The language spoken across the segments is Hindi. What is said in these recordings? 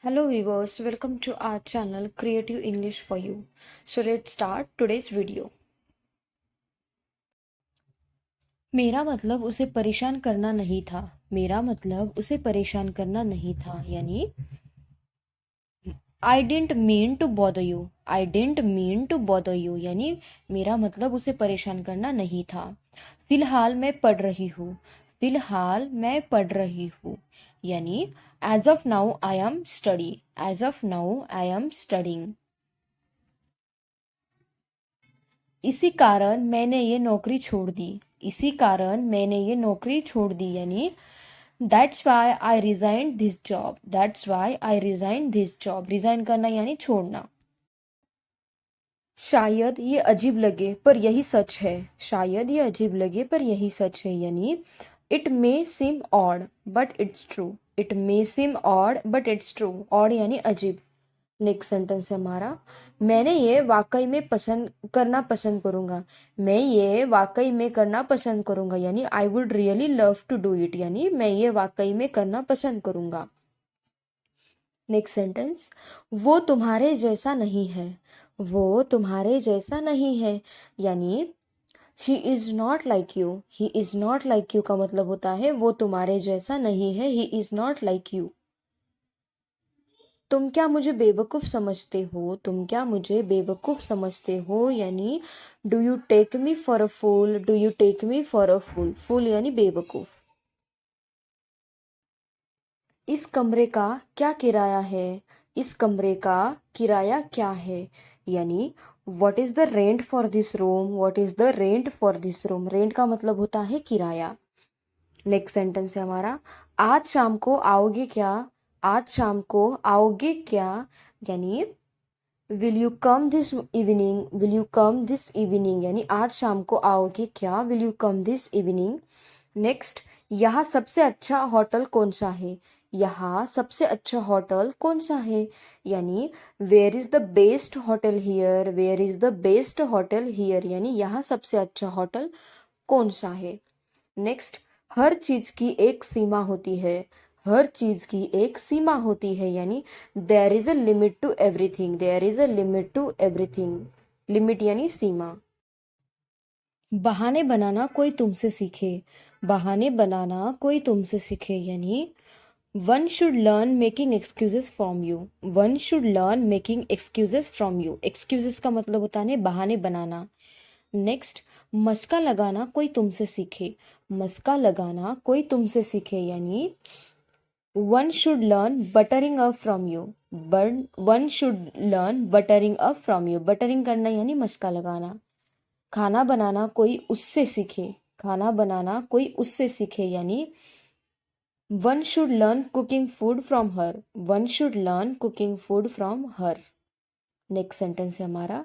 Hello viewers, welcome to our channel Creative English for You. So let's start today's video. मेरा मतलब उसे परेशान करना नहीं था। मेरा मतलब उसे परेशान करना नहीं था यानी I didn't mean to bother you. I didn't mean to bother you यानी मेरा मतलब उसे परेशान करना नहीं था। फिलहाल मैं पढ़ रही हूँ। फिलहाल मैं पढ़ रही हूँ यानी as of now I am study. As of now I am studying. इसी कारण मैंने ये नौकरी छोड़ दी। इसी कारण मैंने ये नौकरी छोड़ दी यानी that's why I resign this job. That's why I resign this job. Resign करना यानी छोड़ना। शायद ये अजीब लगे पर यही सच है। शायद ये अजीब लगे पर यही सच है यानी it may SIM odd but it's true. It may SIM odd but it's true. Odd यानी अजीब। नेक्स्ट सेंटेंस है हमारा, मैंने ये वाकई में करना पसंद करूंगा। मैं ये वाकई में करना पसंद करूंगा यानी I would really love to do it यानी मैं ये वाकई में करना पसंद करूंगा। नेक्स्ट सेंटेंस, वो तुम्हारे जैसा नहीं है। वो तुम्हारे जैसा नहीं है यानी he is not like you. He is not like you का मतलब होता है वो तुम्हारे जैसा नहीं है। He is not like you. तुम क्या मुझे बेवकूफ़ समझते हो। तुम क्या मुझे बेवकूफ़ समझते हो यानी do you take me for a fool. Do you take me for a fool. Fool यानी बेवकूफ़। इस कमरे का क्या किराया है। इस कमरे का किराया क्या है यानी what is the rent for this room. What is the rent for this room. Rent का मतलब होता है किराया। नेक्स्ट सेंटेंस है हमारा, आज शाम को आओगे क्या। आज शाम को आओगे क्या यानी will you come this evening. Will you come this evening यानी आज शाम को आओगे क्या। Will you come this evening. Next, यहाँ सबसे अच्छा होटल कौन सा है। यहाँ सबसे अच्छा होटल कौन सा है यानी where is the best hotel here. Where is the best hotel here यानी यहाँ सबसे अच्छा होटल कौन सा है। नेक्स्ट, हर चीज की एक सीमा होती है। हर चीज की एक सीमा होती है यानी there is a limit to everything. There is a limit to everything. Limit यानी सीमा। बहाने बनाना कोई तुमसे सीखे। बहाने बनाना कोई तुमसे सीखे यानी one should learn making excuses from you. One should learn making excuses from you. Excuses का मतलब होता है बहाने बनाना। नेक्स्ट, मस्का लगाना कोई तुमसे सीखे। मस्का लगाना कोई तुमसे सीखे यानी one should learn buttering up from you. One should learn buttering up from you. Buttering करना यानी मस्का लगाना। खाना बनाना कोई उससे सीखे। खाना बनाना कोई उससे सीखे यानी one should learn cooking food from her. One should learn cooking food from her. Next sentence है हमारा,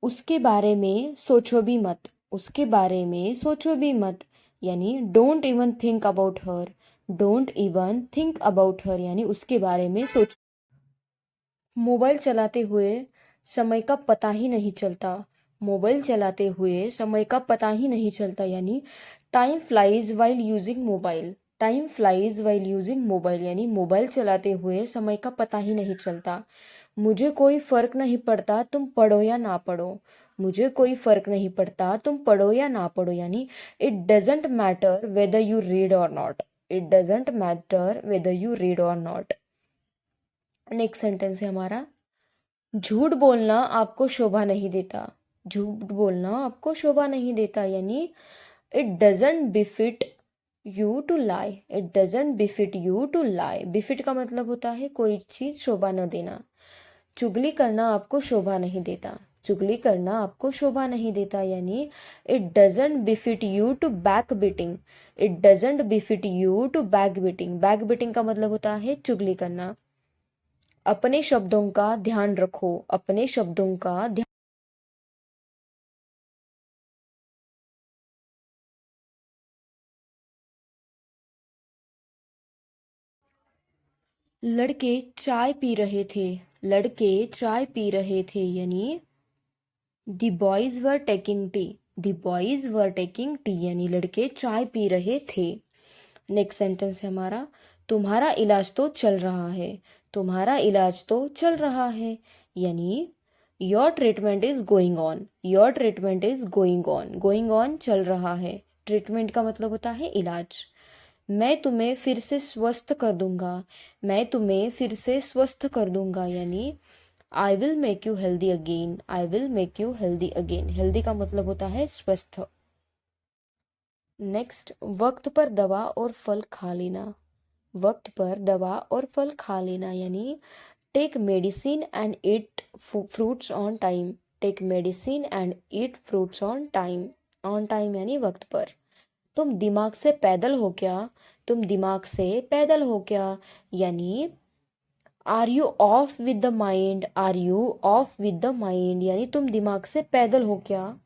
उसके बारे में सोचो भी मत। उसके बारे में सोचो भी मत यानी don't even think about her. Don't even think about her यानी उसके बारे में सोच। मोबाइल चलाते हुए समय का पता ही नहीं चलता। मोबाइल चलाते हुए समय का पता ही नहीं चलता यानी time flies while using mobile. Time flies while using mobile यानी मोबाइल चलाते हुए समय का पता ही नहीं चलता। मुझे कोई फर्क नहीं पड़ता तुम पढ़ो या ना पढ़ो। मुझे कोई फर्क नहीं पड़ता तुम पढ़ो या ना पढ़ो यानी it doesn't matter whether you read or not. It doesn't matter whether you read or not. Next sentence है हमारा, झूठ बोलना आपको शोभा नहीं देता। झूठ बोलना आपको शोभा नहीं देता यानी it doesn't befit you to lie. It doesn't befit you to lie. Befit का मतलब होता है कोई चीज शोभा न देना। चुगली करना आपको शोभा नहीं देता। चुगली करना आपको शोभा नहीं देता यानी it doesn't befit you to backbiting. It doesn't befit you to backbiting. Backbiting का मतलब होता है चुगली करना। अपने शब्दों का ध्यान रखो। अपने शब्दों का ध्यान। लड़के चाय पी रहे थे। लड़के चाय पी रहे थे यानी the boys were taking tea. The boys were taking tea यानी लड़के चाय पी रहे थे। नेक्स्ट सेंटेंस है हमारा, तुम्हारा इलाज तो चल रहा है, तुम्हारा इलाज तो चल रहा है, यानी your treatment is going on, your treatment is going on, going on चल रहा है। ट्रीटमेंट का मतलब होता है इलाज। मैं तुम्हें फिर से स्वस्थ कर दूंगा, मैं तुम्हें फिर से स्वस्थ कर दूंगा, यानी I will make you healthy again, I will make you healthy again. Healthy का मतलब होता है स्वस्थ। नेक्स्ट, वक्त पर दवा और फल खा लेना, वक्त पर दवा और फल खा लेना, यानी take medicine and eat fruits on time, take medicine and eat fruits on time, on time यानी वक्त पर। तुम दिमाग से पैदल हो क्या, तुम दिमाग से पैदल हो क्या, यानी are you off with the mind, are you off with the mind, यानी तुम दिमाग से पैदल हो क्या।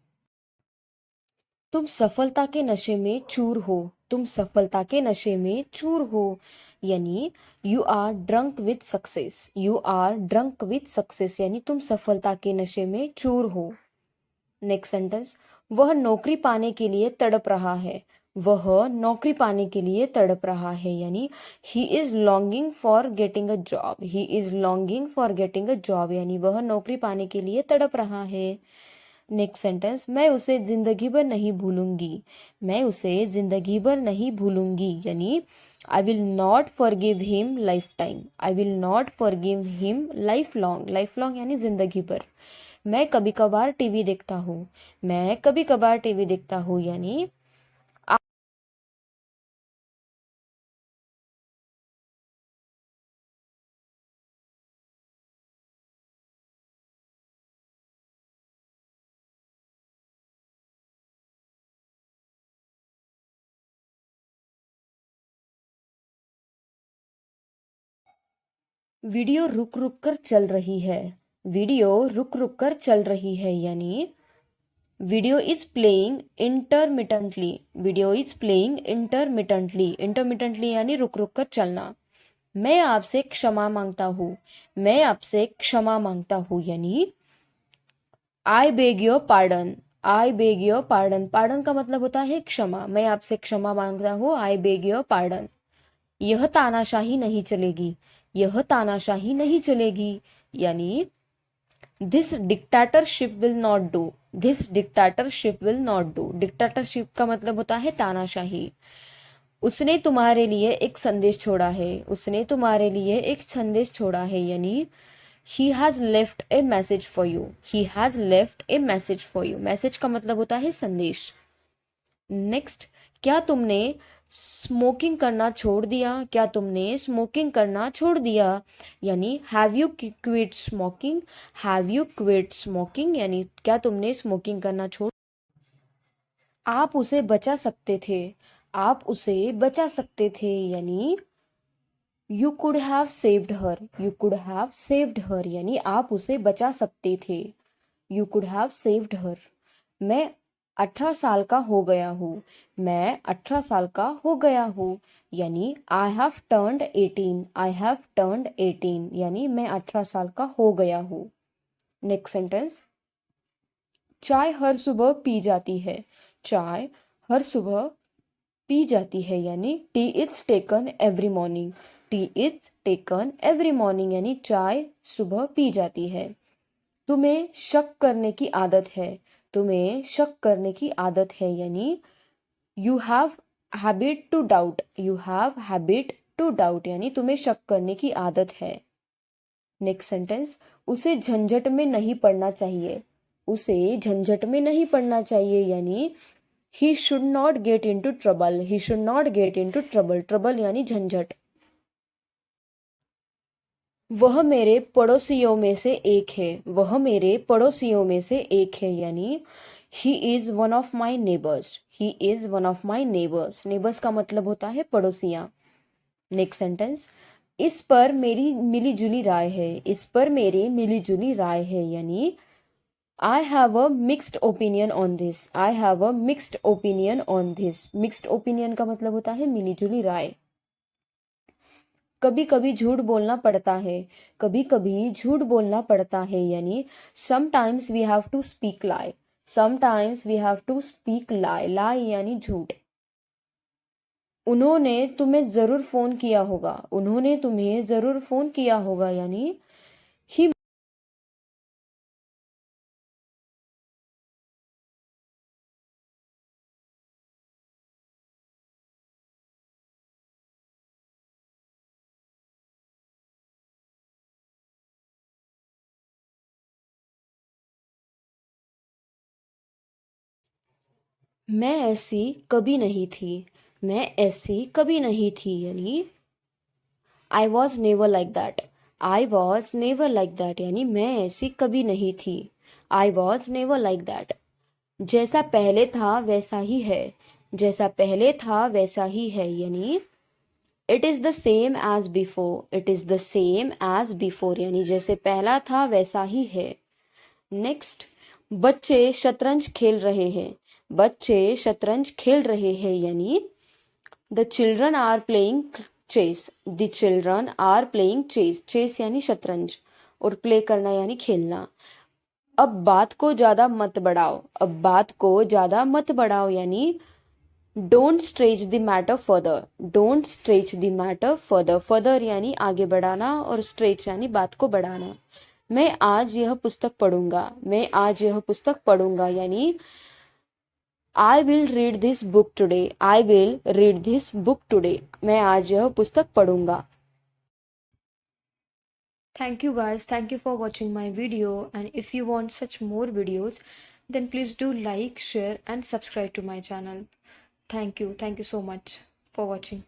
तुम सफलता के नशे में चूर हो, तुम सफलता के नशे में चूर हो, यानी you are drunk with success, you are drunk with success, यानी तुम सफलता के नशे में चूर हो। नेक्स्ट सेंटेंस, वह नौकरी पाने के लिए तड़प रहा है, वह नौकरी पाने के लिए तड़प रहा है, यानी he is longing for getting a job, he is longing for getting a job, यानी वह नौकरी पाने के लिए तड़प रहा है। नेक्स्ट सेंटेंस, मैं उसे जिंदगी भर नहीं भूलूंगी, मैं उसे जिंदगी भर नहीं भूलूंगी, यानी I will not forgive him life time, I will not forgive him life long, life long यानी जिंदगी भर। मैं कभी कभार टीवी देखता हूँ, मैं कभी कभार टीवी देखता हूँ, यानी वीडियो रुक रुक कर चल रही है, वीडियो रुक रुक कर चल रही है, यानी video is playing intermittently, video is playing intermittently, intermittently यानी रुक रुक कर चलना। मैं आपसे क्षमा मांगता हूँ, मैं आपसे क्षमा मांगता हूँ, यानी I beg your pardon, I beg your pardon, pardon का मतलब होता है क्षमा, मैं आपसे क्षमा मांगता हूँ, आई बेग योर पार्डन। यह तानाशाही नहीं चलेगी, यह तानाशाही नहीं चलेगी, यानी this dictatorship will not do, this dictatorship will not do, dictatorship का मतलब होता है तानाशाही। उसने तुम्हारे लिए एक संदेश छोड़ा है, उसने तुम्हारे लिए एक संदेश छोड़ा है, यानी he has left A message for you, he has left A message for you, message का मतलब होता है संदेश। नेक्स्ट, क्या तुमने स्मोकिंग करना छोड़ दिया, क्या तुमने स्मोकिंग करना छोड़ दिया, यानी have you quit smoking, have you quit smoking, यानी क्या तुमने स्मोकिंग करना छोड़। आप उसे बचा सकते थे, आप उसे बचा सकते थे, यानी you could have saved her, you could have saved her, यानी आप उसे बचा सकते थे, you could have saved her. मैं 18 साल का हो गया हूँ, मैं 18 साल का हो गया हूँ, यानी I have turned 18, I have turned 18, यानी मैं 18 साल का हो गया हूँ। नेक्स्ट सेंटेंस, चाय हर सुबह पी जाती है, चाय हर सुबह पी जाती है, यानी T is taken every morning, T is taken every morning, यानी चाय सुबह पी जाती है। तुम्हें शक करने की आदत है, तुम्हें शक करने की आदत है, यानी you have habit to doubt, you have habit to doubt, यानी तुम्हें शक करने की आदत है। नेक्स्ट सेंटेंस, उसे झंझट में नहीं पड़ना चाहिए, उसे झंझट में नहीं पड़ना चाहिए, यानी he should not get in to trouble, he should not get in to trouble, trouble यानी झंझट। वह मेरे पड़ोसियों में से एक है, वह मेरे पड़ोसियों में से एक है, यानी he is one of my neighbours, he is one of my neighbours, neighbours का मतलब होता है पड़ोसियां। नेक्स्ट सेंटेंस, इस पर मेरी मिली जुली राय है, इस पर मेरी मिली जुली राय है, यानी I have a mixed opinion on this, I have a mixed opinion on this, mixed opinion का मतलब होता है मिली जुली राय। कभी कभी झूठ बोलना पड़ता है, कभी कभी झूठ बोलना पड़ता है, यानी sometimes we have to speak lie, sometimes we have to speak lie, lie यानी झूठ। उन्होंने तुम्हें ज़रूर फ़ोन किया होगा, उन्होंने तुम्हें ज़रूर फ़ोन किया होगा यानी ही। मैं ऐसी कभी नहीं थी, मैं ऐसी कभी नहीं थी यानी I was never like that, I was never like that यानी मैं ऐसी कभी नहीं थी, I was never like that. जैसा पहले था वैसा ही है, जैसा पहले था वैसा ही है यानी it is the same as before, it is the same as before यानी जैसे पहला था वैसा ही है। नेक्स्ट, बच्चे शतरंज खेल रहे हैं, बच्चे शतरंज खेल रहे हैं यानी the children are playing chess, the children are playing chess, chess यानी शतरंज और प्ले करना यानी खेलना। अब बात को ज्यादा मत बढ़ाओ, अब बात को ज्यादा मत बढ़ाओ यानी don't stretch the matter further, don't stretch the matter further, further यानी आगे बढ़ाना और स्ट्रेच यानी बात को बढ़ाना। मैं आज यह पुस्तक पढ़ूंगा, मैं आज यह पुस्तक पढ़ूंगा यानी I will read this book today, I will read this book today, मैं आज यह पुस्तक पढ़ूंगा। Thank you guys, thank you for watching my video, and if you want such more videos then please do like, share and subscribe to my channel. Thank you so much for watching.